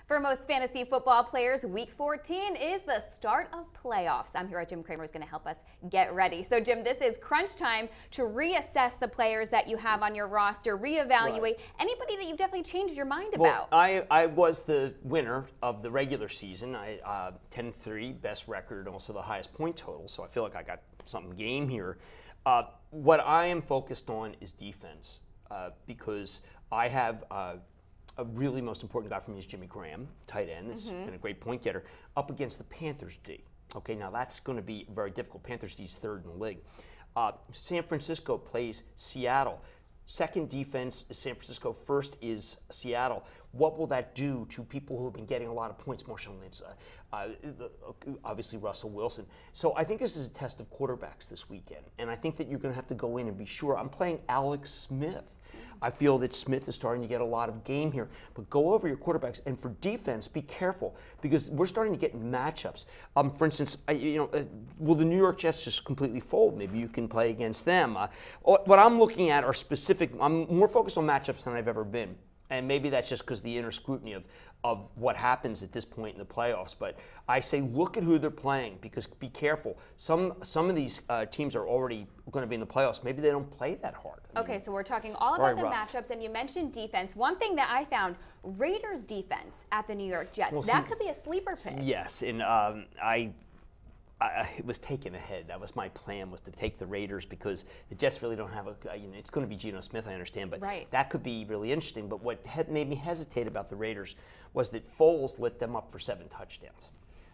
For most fantasy football players, Week 14 is the start of playoffs. I'm here at Jim Cramer is going to help us get ready. So, Jim, this is crunch time to reassess the players that you have on your roster, reevaluate anybody that you've definitely changed your mind about. I was the winner of the regular season. I 10-3, best record, also the highest point total. So I feel like I got some game here. What I am focused on is defense because I have a really most important guy for me is Jimmy Graham, tight end. That's been a great point getter, up against the Panthers D. Okay, now that's going to be very difficult. Panthers D's third in the league. San Francisco plays Seattle. Second defense is San Francisco. First is Seattle. What will that do to people who have been getting a lot of points? Marshawn Lynch, obviously Russell Wilson. So I think this is a test of quarterbacks this weekend, and I think that you're going to have to go in and be sure. I'm playing Alex Smith. I feel that Smith is starting to get a lot of game here, but go over your quarterbacks. And for defense, be careful because we're starting to get matchups. For instance, will the New York Jets just completely fold? Maybe you can play against them. What I'm looking at are specific. I'm more focused on matchups than I've ever been. And maybe that's just because the inner scrutiny of what happens at this point in the playoffs. But I say look at who they're playing because be careful. Some of these teams are already going to be in the playoffs. Maybe they don't play that hard. Okay, so we're talking all about the matchups, and you mentioned defense. One thing that I found, Raiders defense at the New York Jets. Well, that could be a sleeper pick. Yes, and it was taken ahead. That was my plan, was to take the Raiders because the Jets really don't have it's going to be Geno Smith, I understand, but that could be really interesting. But what made me hesitate about the Raiders was that Foles lit them up for 7 touchdowns.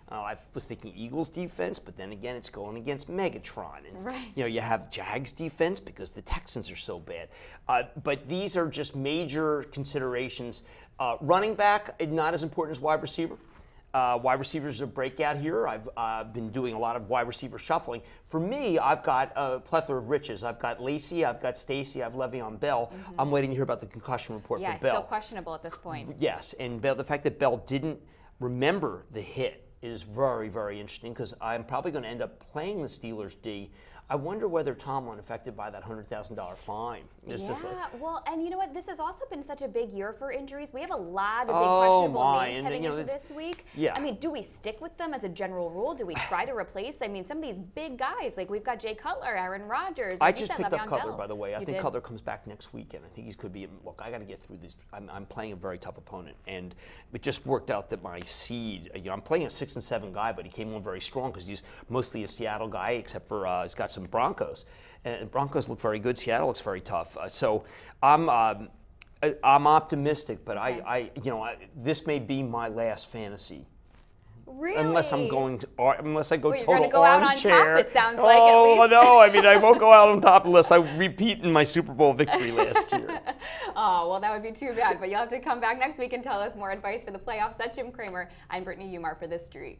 I was thinking Eagles defense, but then again, it's going against Megatron. And, you have Jags defense because the Texans are so bad. But these are just major considerations. Running back, not as important as wide receiver. Wide receivers are a breakout here. I've been doing a lot of wide receiver shuffling. For me, I've got a plethora of riches. I've got Lacey, I've got Stacy, I've Le'Veon Bell. I'm waiting to hear about the concussion report for Bell. Yeah, so questionable at this point. Yes, and Bell, the fact that Bell didn't remember the hit is very, very interesting because I'm probably going to end up playing the Steelers D. I wonder whether Tomlin affected by that $100,000 fine. Well, and you know what? This has also been such a big year for injuries. We have a lot of big questionable names heading into this week. Yeah. I mean, do we stick with them as a general rule? Do we try to replace? I mean, some of these big guys, like we've got Jay Cutler, Aaron Rodgers. I just picked up Cutler, by the way. I think Cutler comes back next weekend. I think he could be. Look, I got to get through this. I'm playing a very tough opponent, and it just worked out that my seed. I'm playing a 6-7 guy, but he came on very strong because he's mostly a Seattle guy, except for he's got some Broncos, and Broncos look very good. Seattle looks very tough. So I'm optimistic, but this may be my last fantasy. Really? Unless I go total you're going to go out on top, it sounds like, at least. least. No, I mean, I won't go out on top unless I repeat in my Super Bowl victory last year. Oh, well, that would be too bad. But you'll have to come back next week and tell us more advice for the playoffs. That's Jim Cramer. I'm Brittany Umar for The Street.